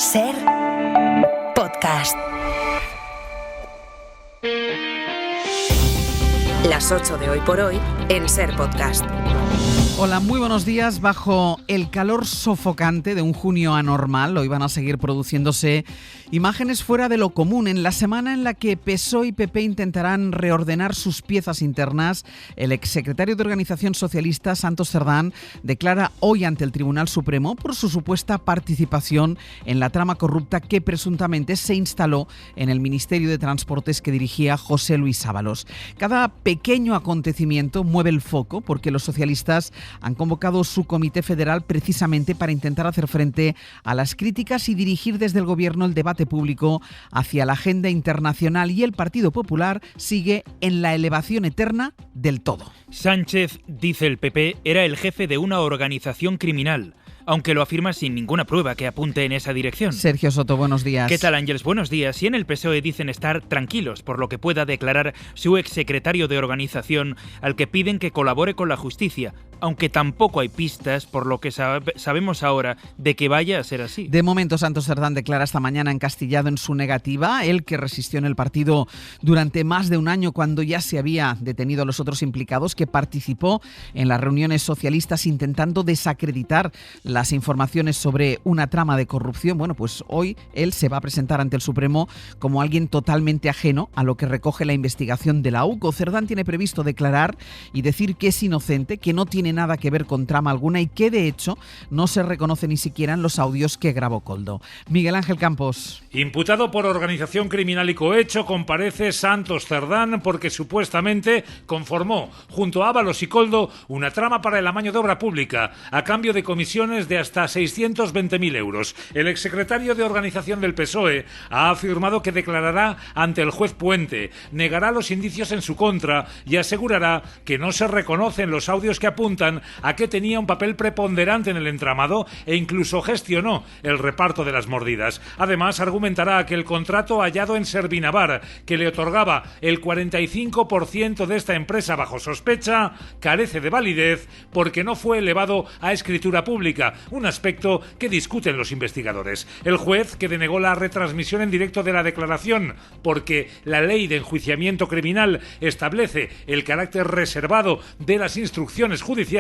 Ser Podcast. Las 8 de Hoy por Hoy en Ser Podcast. Hola, muy buenos días. Bajo el calor sofocante de un junio anormal, hoy van a seguir produciéndose imágenes fuera de lo común. En la semana en la que PSOE y PP intentarán reordenar sus piezas internas, el exsecretario de Organización Socialista, Santos Cerdán, declara hoy ante el Tribunal Supremo por su supuesta participación en la trama corrupta que presuntamente se instaló en el Ministerio de Transportes que dirigía José Luis Ábalos. Cada pequeño acontecimiento mueve el foco porque los socialistas han convocado su comité federal precisamente para intentar hacer frente a las críticas y dirigir desde el gobierno el debate público hacia la agenda internacional, y el Partido Popular sigue en la elevación eterna del todo. Sánchez, dice el PP, era el jefe de una organización criminal, aunque lo afirma sin ninguna prueba que apunte en esa dirección. Sergio Soto, buenos días. ¿Qué tal, Ángeles? Buenos días. Y en el PSOE dicen estar tranquilos por lo que pueda declarar su exsecretario de Organización, al que piden que colabore con la justicia, aunque tampoco hay pistas, por lo que sabemos ahora, de que vaya a ser así. De momento, Santos Cerdán declara esta mañana encastillado en su negativa, él que resistió en el partido durante más de un año cuando ya se había detenido a los otros implicados, que participó en las reuniones socialistas intentando desacreditar las informaciones sobre una trama de corrupción. Bueno, pues hoy él se va a presentar ante el Supremo como alguien totalmente ajeno a lo que recoge la investigación de la UCO. Cerdán tiene previsto declarar y decir que es inocente, que no tiene nada que ver con trama alguna y que de hecho no se reconoce ni siquiera en los audios que grabó Koldo. Miguel Ángel Campos. Imputado por organización criminal y cohecho, comparece Santos Cerdán porque supuestamente conformó junto a Ábalos y Koldo una trama para el amaño de obra pública a cambio de comisiones de hasta 620.000 euros. El exsecretario de Organización del PSOE ha afirmado que declarará ante el juez Puente, negará los indicios en su contra y asegurará que no se reconocen los audios que apuntan a que tenía un papel preponderante en el entramado e incluso gestionó el reparto de las mordidas. Además, argumentará que el contrato hallado en Servinavar, que le otorgaba el 45% de esta empresa bajo sospecha, carece de validez porque no fue elevado a escritura pública, un aspecto que discuten los investigadores. El juez, que denegó la retransmisión en directo de la declaración porque la ley de enjuiciamiento criminal establece el carácter reservado de las instrucciones judiciales,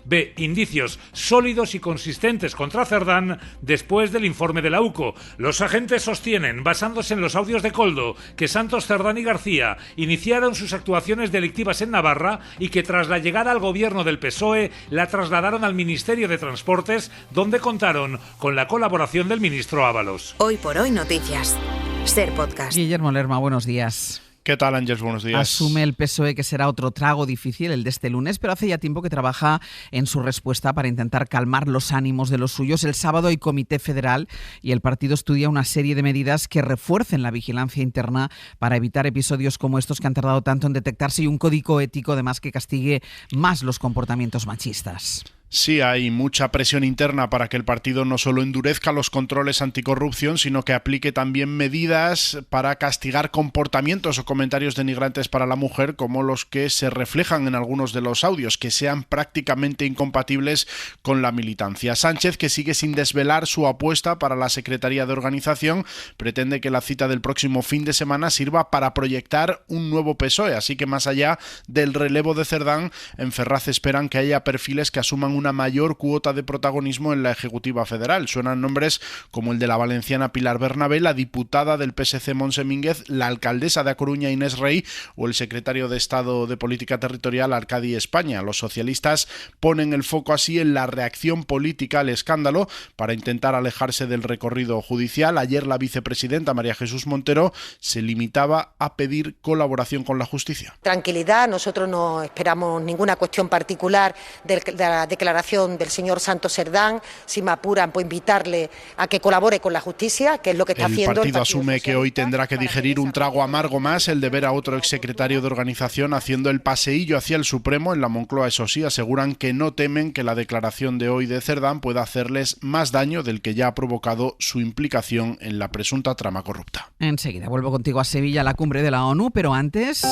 ve indicios sólidos y consistentes contra Cerdán después del informe de la UCO. Los agentes sostienen, basándose en los audios de Koldo, que Santos Cerdán y García iniciaron sus actuaciones delictivas en Navarra y que tras la llegada al gobierno del PSOE la trasladaron al Ministerio de Transportes, donde contaron con la colaboración del ministro Ábalos. Hoy por Hoy Noticias. Ser Podcast. Guillermo Lerma, buenos días. ¿Qué tal, Ángeles? Buenos días. Asume el PSOE que será otro trago difícil el de este lunes, pero hace ya tiempo que trabaja en su respuesta para intentar calmar los ánimos de los suyos. El sábado hay comité federal y el partido estudia una serie de medidas que refuercen la vigilancia interna para evitar episodios como estos que han tardado tanto en detectarse, y un código ético además que castigue más los comportamientos machistas. Sí, hay mucha presión interna para que el partido no solo endurezca los controles anticorrupción, sino que aplique también medidas para castigar comportamientos o comentarios denigrantes para la mujer, como los que se reflejan en algunos de los audios, que sean prácticamente incompatibles con la militancia. Sánchez, que sigue sin desvelar su apuesta para la Secretaría de Organización, pretende que la cita del próximo fin de semana sirva para proyectar un nuevo PSOE, así que más allá del relevo de Cerdán, en Ferraz esperan que haya perfiles que asuman una mayor cuota de protagonismo en la Ejecutiva Federal. Suenan nombres como el de la valenciana Pilar Bernabé, la diputada del PSC Montse Mínguez, la alcaldesa de A Coruña Inés Rey o el secretario de Estado de Política Territorial Arcadi España. Los socialistas ponen el foco así en la reacción política al escándalo para intentar alejarse del recorrido judicial. Ayer la vicepresidenta María Jesús Montero se limitaba a pedir colaboración con la justicia. Tranquilidad, nosotros no esperamos ninguna cuestión particular de la declaración del señor Santos Cerdán. Si me apuran, pues invitarle a que colabore con la justicia, que es lo que está haciendo. El partido asume que hoy tendrá que digerir un trago amargo más, el de ver a otro exsecretario de Organización haciendo el paseillo hacia el Supremo. En la Moncloa, eso sí, aseguran que no temen que la declaración de hoy de Cerdán pueda hacerles más daño del que ya ha provocado su implicación en la presunta trama corrupta. Enseguida vuelvo contigo a Sevilla, a la cumbre de la ONU, pero antes...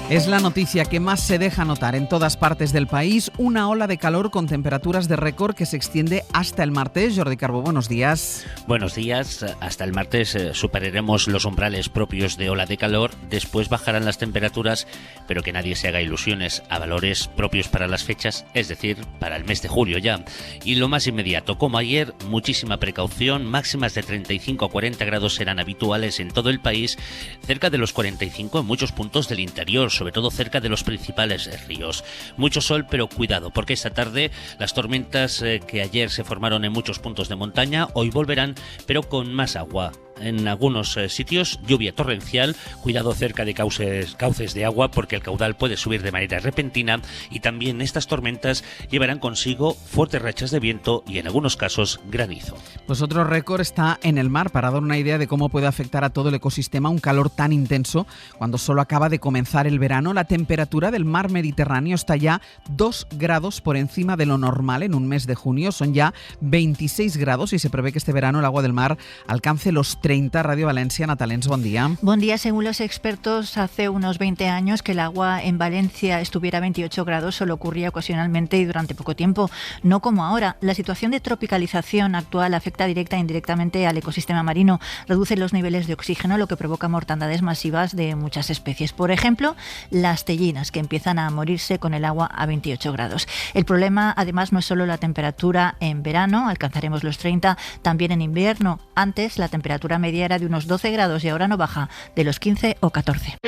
Es la noticia que más se deja notar en todas partes del país, una ola de calor con temperaturas de récord que se extiende hasta el martes. Jordi Carbó, buenos días. Buenos días. Hasta el martes superaremos los umbrales propios de ola de calor, después bajarán las temperaturas, pero que nadie se haga ilusiones, a valores propios para las fechas, es decir, para el mes de julio ya. Y lo más inmediato, como ayer, muchísima precaución, máximas de 35 a 40 grados serán habituales en todo el país, cerca de los 45 en muchos puntos del interior, sobre todo cerca de los principales ríos. Mucho sol, pero cuidado, porque esta tarde las tormentas que ayer se formaron en muchos puntos de montaña, hoy volverán, pero con más agua. En algunos sitios, lluvia torrencial, cuidado cerca de cauces de agua porque el caudal puede subir de manera repentina, y también estas tormentas llevarán consigo fuertes rachas de viento y en algunos casos granizo. Pues otro récord está en el mar. Para dar una idea de cómo puede afectar a todo el ecosistema un calor tan intenso cuando solo acaba de comenzar el verano, la temperatura del mar Mediterráneo está ya 2 grados por encima de lo normal en un mes de junio. Son ya 26 grados y se prevé que este verano el agua del mar alcance los 30. Radio Valencia, Natalens, buen día. Buen día. Según los expertos, hace unos 20 años que el agua en Valencia estuviera a 28 grados solo ocurría ocasionalmente y durante poco tiempo, no como ahora. La situación de tropicalización actual afecta directa e indirectamente al ecosistema marino, reduce los niveles de oxígeno, lo que provoca mortandades masivas de muchas especies. Por ejemplo, las tellinas, que empiezan a morirse con el agua a 28 grados. El problema, además, no es solo la temperatura en verano, alcanzaremos los 30, también en invierno. Antes, la temperatura media era de unos 12 grados y ahora no baja de los 15 o 14.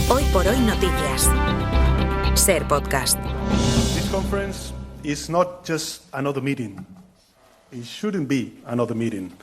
Hoy por hoy noticias. Ser Podcast. This conference is not just another meeting. It shouldn't be another meeting.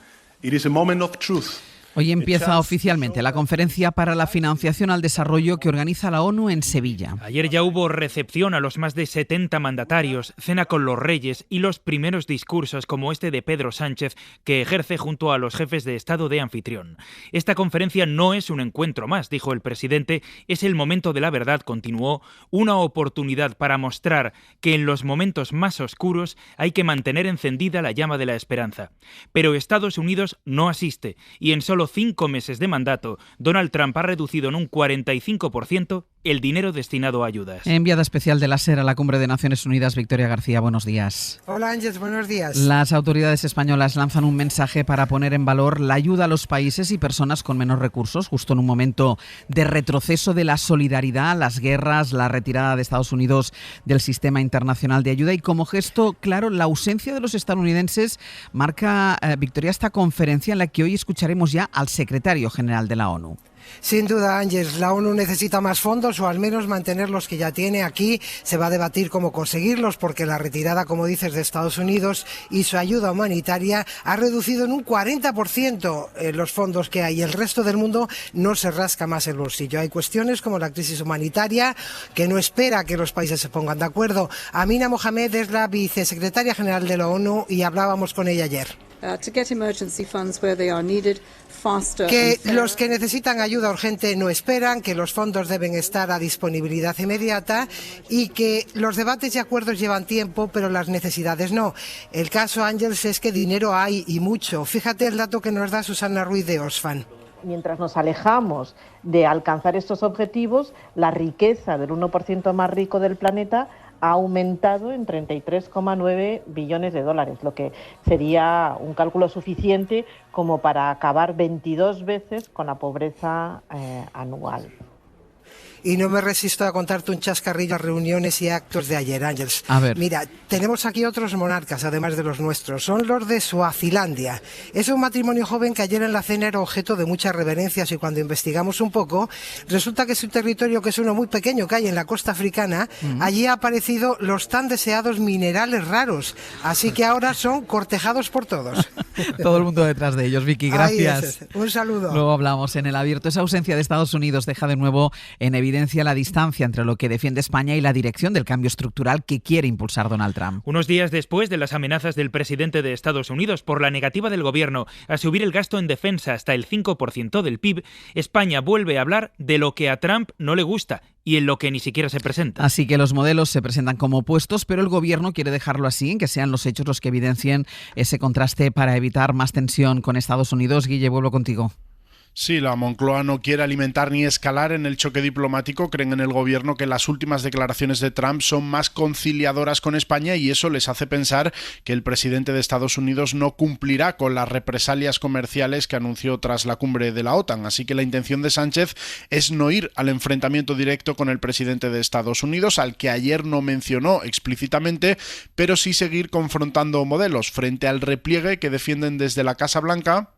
It is a moment of truth. Hoy empieza oficialmente la Conferencia para la Financiación al Desarrollo que organiza la ONU en Sevilla. Ayer ya hubo recepción a los más de 70 mandatarios, cena con los reyes y los primeros discursos como este de Pedro Sánchez, que ejerce junto a los jefes de Estado de anfitrión. Esta conferencia no es un encuentro más, dijo el presidente, es el momento de la verdad, continuó, una oportunidad para mostrar que en los momentos más oscuros hay que mantener encendida la llama de la esperanza. Pero Estados Unidos no asiste y en solo 5 meses de mandato, Donald Trump ha reducido en un 45% el dinero destinado a ayudas. Enviada especial de la SER a la Cumbre de Naciones Unidas, Victoria García, buenos días. Hola Ángeles, buenos días. Las autoridades españolas lanzan un mensaje para poner en valor la ayuda a los países y personas con menos recursos, justo en un momento de retroceso de la solidaridad, las guerras, la retirada de Estados Unidos del sistema internacional de ayuda, y como gesto claro, la ausencia de los estadounidenses marca, Victoria, esta conferencia en la que hoy escucharemos ya al secretario general de la ONU. Sin duda, Ángeles, la ONU necesita más fondos o al menos mantener los que ya tiene. Aquí se va a debatir cómo conseguirlos porque la retirada, como dices, de Estados Unidos y su ayuda humanitaria ha reducido en un 40% los fondos que hay. El resto del mundo no se rasca más el bolsillo. Hay cuestiones como la crisis humanitaria que no espera que los países se pongan de acuerdo. Amina Mohamed es la vicesecretaria general de la ONU y hablábamos con ella ayer. Que los que necesitan ayuda urgente no esperan, que los fondos deben estar a disponibilidad inmediata y que los debates y acuerdos llevan tiempo, pero las necesidades no. El caso, Ángeles, es que dinero hay y mucho. Fíjate el dato que nos da Susana Ruiz de Oxfam. Mientras nos alejamos de alcanzar estos objetivos, la riqueza del 1% más rico del planeta ha aumentado en 33,9 billones de dólares, lo que sería un cálculo suficiente como para acabar 22 veces con la pobreza anual. Y no me resisto a contarte un chascarrillo a reuniones y actos de ayer, Ángeles. A ver. Mira, tenemos aquí otros monarcas, además de los nuestros. Son los de Suazilandia. Es un matrimonio joven que ayer en la cena era objeto de muchas reverencias y cuando investigamos un poco, resulta que es un territorio que es uno muy pequeño que hay en la costa africana. Allí han aparecido los tan deseados minerales raros. Así que ahora son cortejados por todos. Todo el mundo detrás de ellos, Vicky, gracias. Ahí es. Un saludo. Luego hablamos en El Abierto. Esa ausencia de Estados Unidos deja de nuevo en evidencia la distancia entre lo que defiende España y la dirección del cambio estructural que quiere impulsar Donald Trump. Unos días después de las amenazas del presidente de Estados Unidos por la negativa del gobierno a subir el gasto en defensa hasta el 5% del PIB, España vuelve a hablar de lo que a Trump no le gusta y en lo que ni siquiera se presenta. Así que los modelos se presentan como opuestos, pero el gobierno quiere dejarlo así, en que sean los hechos los que evidencien ese contraste para evitar más tensión con Estados Unidos. Guille, vuelvo contigo. Sí, la Moncloa no quiere alimentar ni escalar en el choque diplomático. Creen en el gobierno que las últimas declaraciones de Trump son más conciliadoras con España y eso les hace pensar que el presidente de Estados Unidos no cumplirá con las represalias comerciales que anunció tras la cumbre de la OTAN. Así que la intención de Sánchez es no ir al enfrentamiento directo con el presidente de Estados Unidos, al que ayer no mencionó explícitamente, pero sí seguir confrontando modelos frente al repliegue que defienden desde la Casa Blanca.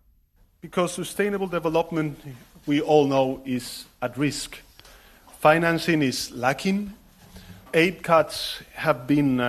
Because sustainable development, we all know, is at risk. Financing is lacking. Aid cuts have been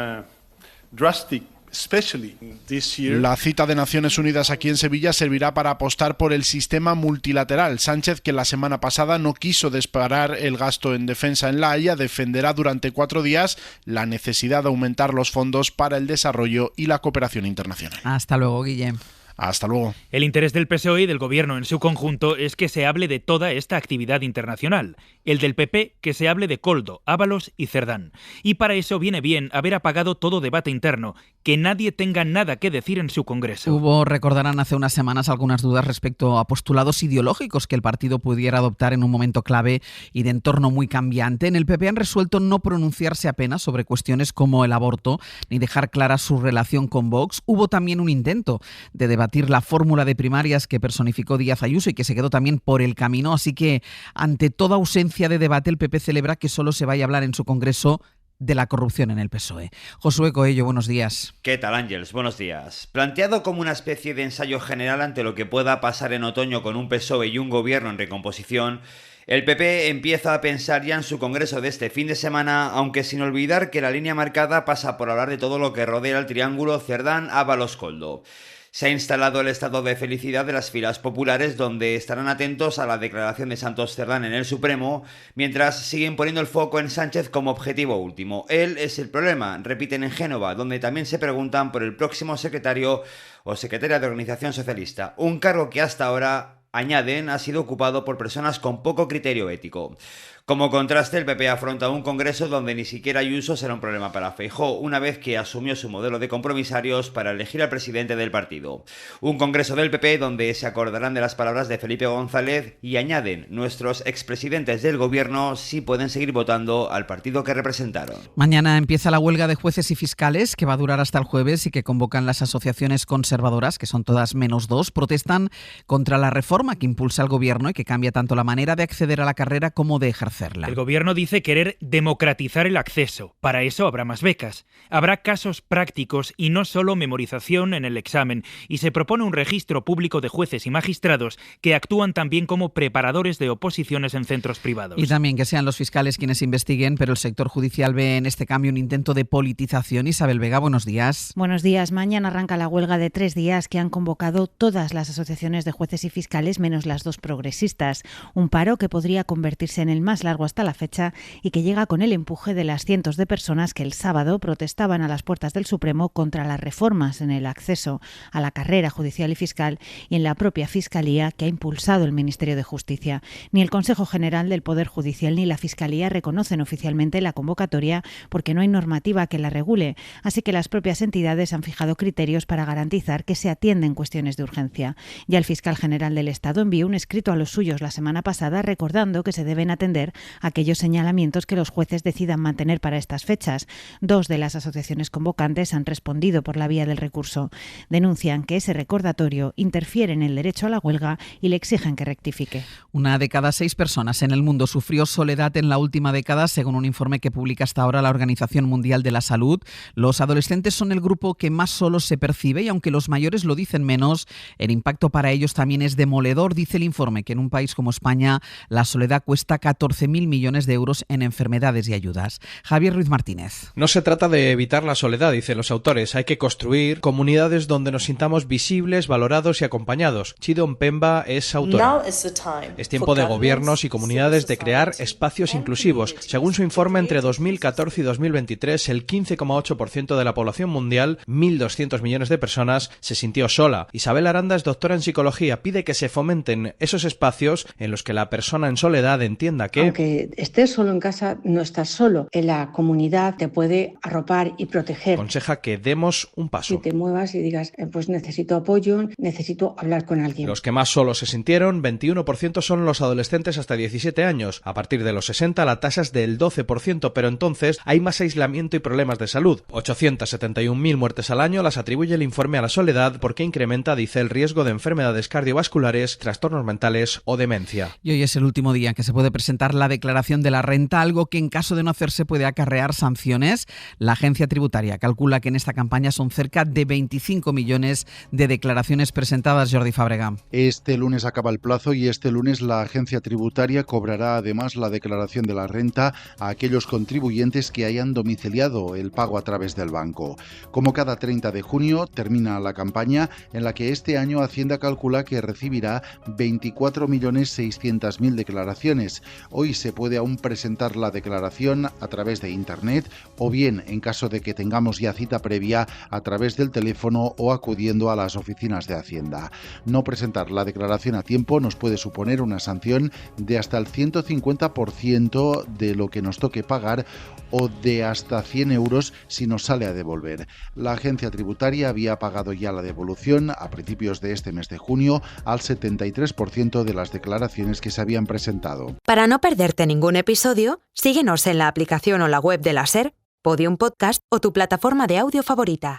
drastic, especially this year. La cita de Naciones Unidas aquí en Sevilla servirá para apostar por el sistema multilateral. Sánchez, que la semana pasada no quiso disparar el gasto en defensa en La Haya, defenderá durante 4 días la necesidad de aumentar los fondos para el desarrollo y la cooperación internacional. Hasta luego, Guillem. Hasta luego. El interés del PSOE y del Gobierno en su conjunto es que se hable de toda esta actividad internacional. El del PP, que se hable de Koldo, Ábalos y Cerdán. Y para eso viene bien haber apagado todo debate interno, que nadie tenga nada que decir en su Congreso. Hubo, recordarán, hace unas semanas algunas dudas respecto a postulados ideológicos que el partido pudiera adoptar en un momento clave y de entorno muy cambiante. En el PP han resuelto no pronunciarse apenas sobre cuestiones como el aborto, ni dejar clara su relación con Vox. Hubo también un intento de debatir la fórmula de primarias que personificó Díaz Ayuso y que se quedó también por el camino. Así que, ante toda ausencia de debate, el PP celebra que solo se vaya a hablar en su Congreso de la corrupción en el PSOE. Josué Coello, buenos días. ¿Qué tal, Ángels? Buenos días. Planteado como una especie de ensayo general ante lo que pueda pasar en otoño con un PSOE y un gobierno en recomposición, el PP empieza a pensar ya en su congreso de este fin de semana, aunque sin olvidar que la línea marcada pasa por hablar de todo lo que rodea el triángulo Cerdán-Ábalos-Koldo. Se ha instalado el estado de felicidad de las filas populares, donde estarán atentos a la declaración de Santos Cerdán en el Supremo, mientras siguen poniendo el foco en Sánchez como objetivo último. Él es el problema, repiten en Génova, donde también se preguntan por el próximo secretario o secretaria de Organización Socialista, un cargo que hasta ahora, añaden, ha sido ocupado por personas con poco criterio ético. Como contraste, el PP afronta un congreso donde ni siquiera Ayuso será un problema para Feijóo, una vez que asumió su modelo de compromisarios para elegir al presidente del partido. Un congreso del PP donde se acordarán de las palabras de Felipe González y añaden, nuestros expresidentes del gobierno sí pueden seguir votando al partido que representaron. Mañana empieza la huelga de jueces y fiscales, que va a durar hasta el jueves y que convocan las asociaciones conservadoras, que son todas menos 2, protestan contra la reforma que impulsa el gobierno y que cambia tanto la manera de acceder a la carrera como de ejercerla. El gobierno dice querer democratizar el acceso. Para eso habrá más becas. Habrá casos prácticos y no solo memorización en el examen. Y se propone un registro público de jueces y magistrados que actúan también como preparadores de oposiciones en centros privados. Y también que sean los fiscales quienes investiguen, pero el sector judicial ve en este cambio un intento de politización. Isabel Vega, buenos días. Buenos días. Mañana arranca la huelga de 3 días que han convocado todas las asociaciones de jueces y fiscales, menos las 2 progresistas. Un paro que podría convertirse en el más largo hasta la fecha y que llega con el empuje de las cientos de personas que el sábado protestaban a las puertas del Supremo contra las reformas en el acceso a la carrera judicial y fiscal y en la propia Fiscalía que ha impulsado el Ministerio de Justicia. Ni el Consejo General del Poder Judicial ni la Fiscalía reconocen oficialmente la convocatoria porque no hay normativa que la regule, así que las propias entidades han fijado criterios para garantizar que se atienden cuestiones de urgencia. Ya el fiscal general del Estado envió un escrito a los suyos la semana pasada recordando que se deben atender aquellos señalamientos que los jueces decidan mantener para estas fechas. 2 de las asociaciones convocantes han respondido por la vía del recurso. Denuncian que ese recordatorio interfiere en el derecho a la huelga y le exigen que rectifique. Una de cada 6 personas en el mundo sufrió soledad en la última década, según un informe que publica hasta ahora la Organización Mundial de la Salud. Los adolescentes son el grupo que más solo se percibe y aunque los mayores lo dicen menos, el impacto para ellos también es demoledor. Dice el informe que en un país como España la soledad cuesta 14.000 millones de euros en enfermedades y ayudas. Javier Ruiz Martínez. No se trata de evitar la soledad, dicen los autores. Hay que construir comunidades donde nos sintamos visibles, valorados y acompañados. Chido Mpemba es autora. Es tiempo de gobiernos y comunidades de crear espacios inclusivos. Según su informe, entre 2014 y 2023, el 15,8% de la población mundial, 1.200 millones de personas, se sintió sola. Isabel Aranda es doctora en psicología. Pide que se fomenten esos espacios en los que la persona en soledad entienda que... Aunque estés solo en casa, no estás solo. En la comunidad te puede arropar y proteger. Aconseja que demos un paso. Si te muevas y digas, pues necesito apoyo, necesito hablar con alguien. Los que más solos se sintieron, 21% son los adolescentes hasta 17 años. A partir de los 60 la tasa es del 12%, pero entonces hay más aislamiento y problemas de salud. 871.000 muertes al año las atribuye el informe a la soledad porque incrementa, dice, el riesgo de enfermedades cardiovasculares, trastornos mentales o demencia. Y hoy es el último día que se puede presentar la declaración de la renta, algo que en caso de no hacerse puede acarrear sanciones. La agencia tributaria calcula que en esta campaña son cerca de 25 millones de declaraciones presentadas. Jordi Fábrega. Este lunes acaba el plazo y este lunes la agencia tributaria cobrará además la declaración de la renta a aquellos contribuyentes que hayan domiciliado el pago a través del banco. Como cada 30 de junio termina la campaña en la que este año Hacienda calcula que recibirá 24.600.000 declaraciones. Hoy se puede aún presentar la declaración a través de Internet o bien, en caso de que tengamos ya cita previa, a través del teléfono o acudiendo a las oficinas de Hacienda. No presentar la declaración a tiempo nos puede suponer una sanción de hasta el 150% de lo que nos toque pagar o de hasta 100 euros si nos sale a devolver. La agencia tributaria había pagado ya la devolución a principios de este mes de junio al 73% de las declaraciones que se habían presentado. Para no perderte ningún episodio, síguenos en la aplicación o la web de la SER, Podium Podcast o tu plataforma de audio favorita.